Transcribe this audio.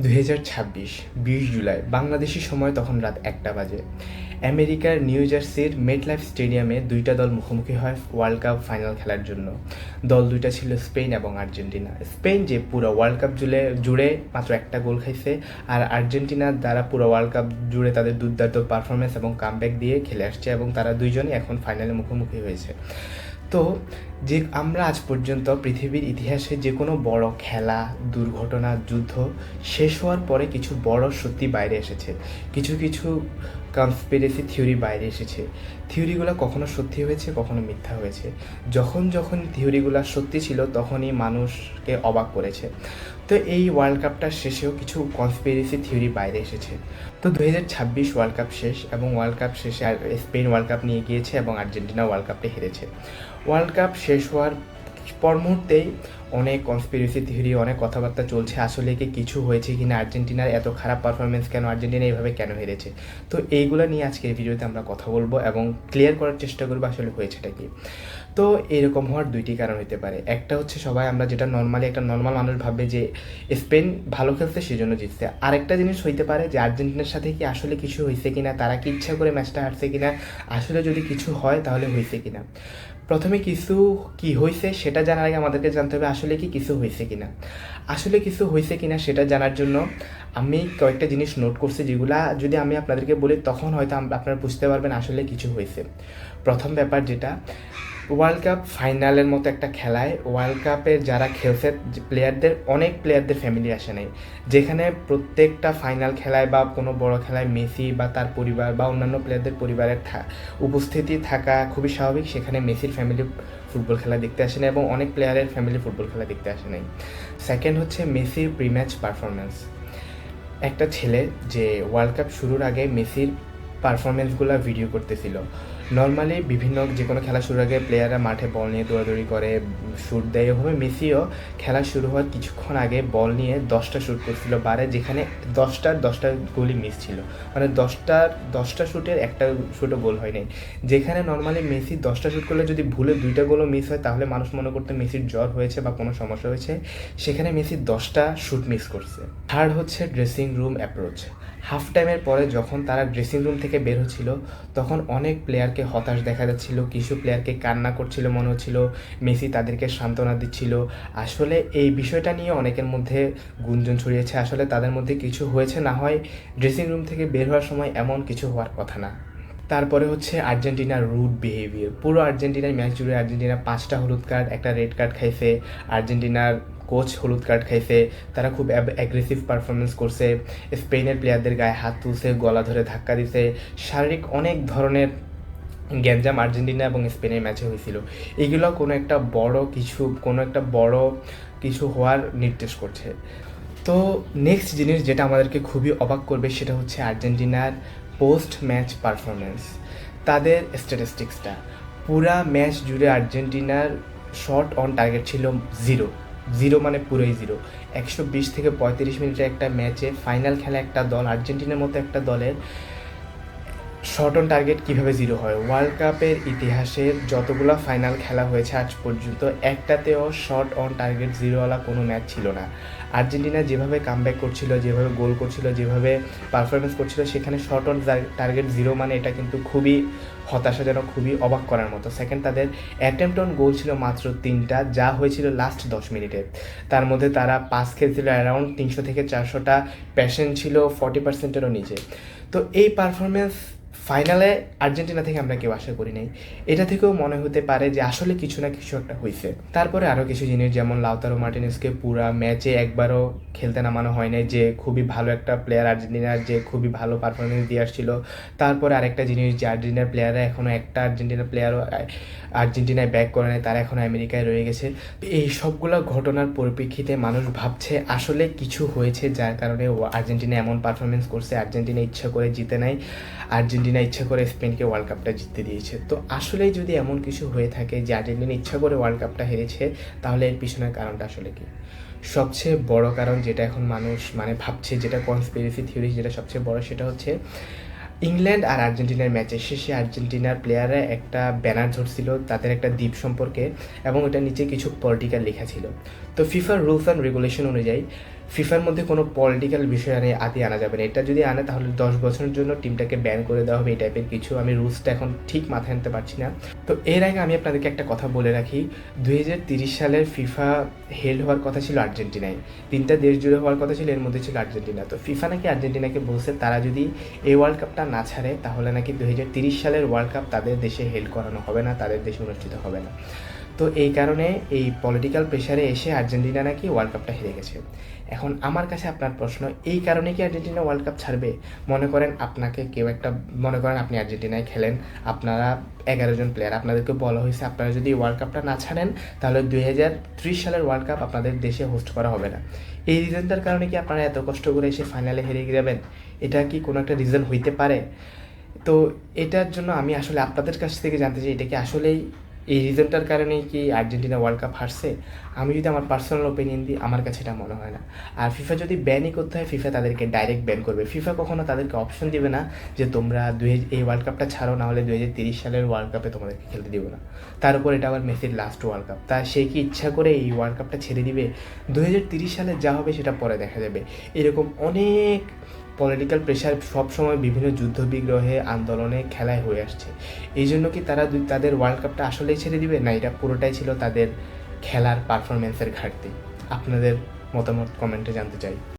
2026 20 জুলাই বাংলাদেশি সময় তখন রাত 1টা বাজে। আমেরিকার নিউ জার্সির মেটলাইফ স্টেডিয়ামে দুইটা দল মুখোমুখি হয় ওয়ার্ল্ড কাপ ফাইনাল খেলার জন্য। দল দুইটা ছিল স্পেন এবং আর্জেন্টিনা। স্পেন যে পুরো ওয়ার্ল্ড কাপ জুড়ে মাত্র একটা গোল খাইছে, আর আর্জেন্টিনার দ্বারা পুরো ওয়ার্ল্ড কাপ জুড়ে তাদের দুর্দান্ত পারফরমেন্স এবং কামব্যাক দিয়ে খেলে আসছে এবং তারা দুইজনই এখন ফাইনালে মুখোমুখি হয়েছে। তো যে আমরা আজ পর্যন্ত পৃথিবীর ইতিহাসে যে কোনো বড় খেলা, দুর্ঘটনা, যুদ্ধ শেষ হওয়ার পরে কিছু বড় সত্যি বাইরে এসেছে, কিছু কিছু কনস্পিরেসি থিওরি বাইরে এসেছে। থিওরিগুলো কখনো সত্যি হয়েছে, কখনো মিথ্যা হয়েছে। যখন যখন থিওরিগুলো সত্যি ছিল তখনই মানুষকে অবাক করেছে। তো এই ওয়ার্ল্ড কাপটার শেষেও কিছু কনস্পিরেসি থিওরি বাইরে এসেছে। তো 2026 ওয়ার্ল্ড কাপ শেষ এবং ওয়ার্ল্ড কাপ শেষে স্পেন ওয়ার্ল্ড কাপ নিয়ে গিয়েছে এবং আর্জেন্টিনা ওয়ার্ল্ড কাপটা হেরেছে। ওয়ার্ল্ড কাপ শেষ হওয়ার পর মুহূর্তেই অনেক কনস্পিরেসি থিওরি, অনেক কথাবার্তা চলছে আসলে কি কিছু হয়েছে কিনা, আর্জেন্টিনার এত খারাপ পারফরমেন্স কেন, আর্জেন্টিনা এইভাবে কেন হেরেছে। তো এইগুলো নিয়ে আজকে এই ভিডিওতে আমরা কথা বলবো এবং ক্লিয়ার করার চেষ্টা করবো আসলে হয়েছেটা কি। তো এরকম হওয়ার দুইটি কারণ হতে পারে। একটা হচ্ছে সবাই আমরা যেটা নর্মালি একটা নর্মাল মানুষ ভাববে যে স্পেন ভালো খেলছে সেজন্য জিতছে। আরেকটা জিনিস হইতে পারে যে আর্জেন্টিনার সাথে কি আসলে কিছু হয়েছে কিনা, তারা কি ইচ্ছা করে ম্যাচটা হারছে কিনা, আসলে যদি কিছু হয় তাহলে হয়েছে কিনা। প্রথমে কিছু কি হয়েছে সেটা জানার আগে আমাদেরকে জানতে হবে আসলে কি কিছু হয়েছে কিনা। আসলে কিছু হয়েছে কিনা সেটা জানার জন্য আমি কয়েকটা জিনিস নোট করছি, যেগুলা যদি আমি আপনাদেরকে বলি তখন হয়তো আপনারা বুঝতে পারবেন আসলে কিছু হয়েছে। প্রথম ব্যাপার যেটা, ওয়ার্ল্ড কাপ ফাইনালের মতো একটা খেলায় ওয়ার্ল্ড কাপে যারা খেলছে অনেক প্লেয়ারদের ফ্যামিলি আসে নাই, যেখানে প্রত্যেকটা ফাইনাল খেলায় বা কোনো বড় খেলায় মেসি বা তার পরিবার বা অন্যান্য প্লেয়ারদের পরিবারের উপস্থিতি থাকা খুবই স্বাভাবিক। সেখানে মেসির ফ্যামিলি ফুটবল খেলা দেখতে আসে না এবং অনেক প্লেয়ারের ফ্যামিলি ফুটবল খেলা দেখতে আসে নাই। সেকেন্ড হচ্ছে মেসির প্রি ম্যাচ পারফরমেন্স। একটা ছেলে যে ওয়ার্ল্ড কাপ শুরুর আগে মেসির পারফরমেন্সগুলো ভিডিও করতেছিল। নর্মালি বিভিন্ন যে কোনো খেলা শুরুর আগে প্লেয়াররা মাঠে বল নিয়ে দৌড়াদৌড়ি করে, শ্যুট দেয়। এভাবে মেসিও খেলা শুরু হওয়ার কিছুক্ষণ আগে বল নিয়ে 10টা শ্যুট করছিল বারে, যেখানে 10টার গোলই মিস ছিল। মানে 10টা শ্যুটের একটা শ্যুটও গোল হয়নি। যেখানে নর্মালি মেসি 10টা শ্যুট করলে যদি ভুলে 2টা গোলও মিস হয় তাহলে মানুষ মনে করতে মেসির জ্বর হয়েছে বা কোনো সমস্যা হয়েছে। সেখানে মেসি 10টা শ্যুট মিস করছে। থার্ড হচ্ছে ড্রেসিং রুম অ্যাপ্রোচ। হাফ টাইমের পরে যখন তারা ড্রেসিং রুম থেকে বের হচ্ছিল তখন অনেক প্লেয়ারকে হতাশ দেখা যাচ্ছিল, কিছু প্লেয়ারকে কান্না করছিল মনে হচ্ছিল, মেসি তাদেরকে সান্ত্বনা দিচ্ছিল। আসলে এই বিষয়টা নিয়ে অনেকের মধ্যে গুঞ্জন ছড়িয়েছে, আসলে তাদের মধ্যে কিছু হয়েছে, না হয় ড্রেসিং রুম থেকে বের হওয়ার সময় এমন কিছু হওয়ার কথা না। তারপরে হচ্ছে আর্জেন্টিনার রুড বিহেভিয়ার। পুরো আর্জেন্টিনার ম্যাচ জুড়ে আর্জেন্টিনা 5টা হলুদ কার্ড, একটা রেড কার্ড খাইছে। আর্জেন্টিনার কোচ হলুদ কার্ড খাইছে। তারা খুব অ্যাগ্রেসিভ পারফরমেন্স করছে, স্পেনের প্লেয়ারদের গায়ে হাত তুলছে, গলা ধরে ধাক্কা দিছে। শারীরিক অনেক ধরনের গ্যাঞ্জাম আর্জেন্টিনা এবং স্পেনের ম্যাচে হয়েছিল। এগুলো কোনো একটা বড় কিছু হওয়ার নির্দেশ করছে। তো নেক্সট জিনিস যেটা আমাদেরকে খুবই অবাক করবে সেটা হচ্ছে আর্জেন্টিনার পোস্ট ম্যাচ পারফরমেন্স। তাদের স্ট্যাটিস্টিক্সটা পুরা ম্যাচ জুড়ে আর্জেন্টিনার শট অন টার্গেট ছিল জিরো, মানে পুরোই জিরো। 120 থেকে 35 মিনিটের একটা ম্যাচে ফাইনাল খেলা একটা দল, আর্জেন্টিনার মতো একটা দলের শট অন টার্গেট কীভাবে জিরো হয়? ওয়ার্ল্ড কাপের ইতিহাসের যতগুলো ফাইনাল খেলা হয়েছে আজ পর্যন্ত একটাতেও শট অন টার্গেট জিরোওয়ালা কোনো ম্যাচ ছিল না। আর্জেন্টিনা যেভাবে কামব্যাক করছিল, যেভাবে গোল করছিল, যেভাবে পারফরমেন্স করছিল, সেখানে শট অন টার্গেট জিরো, মানে এটা কিন্তু খুবই হতাশাজনক, খুবই অবাক করার মতো। সেকেন্ড, তাদের অ্যাটেম্প্ট অন গোল ছিল মাত্র 3টা, যা হয়েছিল লাস্ট 10 মিনিটে। তার মধ্যে তারা পাস খেলছিল অ্যারাউন্ড 300 থেকে 400টা, প্যাশন ছিল 40%-এরও নিচে। তো এই পারফরমেন্স ফাইনালে আর্জেন্টিনা থেকে আমরা কেউ আশা করি নাই। এটা থেকেও মনে হতে পারে যে আসলে কিছু না কিছু একটা হয়েছে। তারপরে আরও কিছু জিনিস, যেমন লাউতারো মার্টিনেজকে পুরা ম্যাচে একবারও খেলতে নামানো হয় নাই, যে খুবই ভালো একটা প্লেয়ার আর্জেন্টিনার, যে খুবই ভালো পারফরমেন্স দিয়ে আসছিল। তারপরে আরেকটা জিনিস যে আর্জেন্টিনার প্লেয়াররা এখনও একটা আর্জেন্টিনার প্লেয়ারও আর্জেন্টিনায় ব্যাক করে নেয়, তারা এখনও আমেরিকায় রয়ে গেছে। এই সবগুলো ঘটনার পরিপ্রেক্ষিতে মানুষ ভাবছে আসলে কিছু হয়েছে, যার কারণে আর্জেন্টিনা এমন পারফরমেন্স করছে। আর্জেন্টিনা ইচ্ছা করে জিতে নাই, আর্জেন্টিনা ইচ্ছা করে স্পেনকে ওয়ার্ল্ড কাপটা জিততে দিয়েছে। তো আসলেই যদি এমন কিছু হয়ে থাকে যে আর্জেন্টিনা ইচ্ছা করে ওয়ার্ল্ড কাপটা হেরেছে, তাহলে এর পিছনের কারণটা আসলে কি? সবচেয়ে বড় কারণ যেটা এখন মানুষ ভাবছে, যেটা কনস্পিরেসি থিওরি, যেটা সবচেয়ে বড়, সেটা হচ্ছে ইংল্যান্ড আর আর্জেন্টিনার ম্যাচের শেষে আর্জেন্টিনার প্লেয়াররা একটা ব্যানার ধরছিল তাদের একটা দ্বীপ সম্পর্কে, এবং ওটার নিচে কিছু পলিটিক্যাল লেখা ছিল। তো ফিফার রুলস অ্যান্ড রেগুলেশন অনুযায়ী ফিফার মধ্যে কোনো পলিটিক্যাল বিষয় আদি আনা যাবে না। এটা যদি আনে তাহলে 10 বছরের জন্য টিমটাকে ব্যান করে দেওয়া হবে, এই টাইপের কিছু। আমি রুলসটা এখন ঠিক মাথায় আনতে পারছি না। তো এর আগে আমি আপনাদেরকে একটা কথা বলে রাখি, 2030 সালের ফিফা হেল্ড হওয়ার কথা ছিল আর্জেন্টিনায়। 3টা দেশ জুড়ে হওয়ার কথা ছিল, এর মধ্যে ছিল আর্জেন্টিনা। তো ফিফা নাকি আর্জেন্টিনাকে বলছে তারা যদি এই ওয়ার্ল্ড কাপটা না ছাড়ে তাহলে নাকি 2030 সালের ওয়ার্ল্ড কাপ তাদের দেশে হেল্ড করানো হবে না, তাদের দেশে অনুষ্ঠিত হবে না। তো এই কারণে এই পলিটিক্যাল প্রেশারে এসে আর্জেন্টিনা নাকি ওয়ার্ল্ড কাপটা হেরে গেছে। এখন আমার কাছে আপনার প্রশ্ন, এই কারণে কি আর্জেন্টিনা ওয়ার্ল্ড কাপ ছাড়বে? মনে করেন আপনাকে কেউ একটা, মনে করেন আপনি আর্জেন্টিনায় খেলেন, আপনারা 11 জন প্লেয়ার, আপনাদেরকে বলা হয়েছে আপনারা যদি ওয়ার্ল্ড কাপটা না ছাড়েন তাহলে 2030 সালের ওয়ার্ল্ড কাপ আপনাদের দেশে হোস্ট করা হবে না। এই রিজনটার কারণে কি আপনারা এত কষ্ট করে এসে ফাইনালে হেরে যাবেন? এটা কি কোনো একটা রিজন হইতে পারে? তো এটার জন্য আমি আসলে আপনাদের কাছ থেকে জানতে চাই, এটা কি আসলেই এই রিজনটার কারণেই কি আর্জেন্টিনা ওয়ার্ল্ড কাপ হারছে? আমি যদি আমার পার্সোনাল ওপিনিয়ন দিই, আমার কাছে এটা মনে হয় না। আর ফিফা যদি ব্যানই করতে হয়, ফিফা তাদেরকে ডাইরেক্ট ব্যান করবে। ফিফা কখনো তাদেরকে অপশন দিবে না যে তোমরা এই ওয়ার্ল্ড কাপটা ছাড়ো, না হলে 2030 সালের ওয়ার্ল্ড কাপে তোমাদেরকে খেলতে দিব না। তার উপর এটা আবার মেসির লাস্ট ওয়ার্ল্ড কাপ, তা সে কি ইচ্ছা করে এই ওয়ার্ল্ড কাপটা ছেড়ে দিবে? 2030 সালে যা হবে সেটা পরে দেখা যাবে। এরকম অনেক পলিটিক্যাল প্রেশার সবসময় বিভিন্ন যুদ্ধ বিগ্রহে, আন্দোলনে, খেলায় হয়ে আসছে। এই জন্য কি তারা তাদের ওয়ার্ল্ড কাপটা আসলেই ছেড়ে দিবে, না এটা পুরোটাই ছিল তাদের খেলার পারফরমেন্সের ঘাটতি? আপনাদের মতামত কমেন্টে জানতে চাই।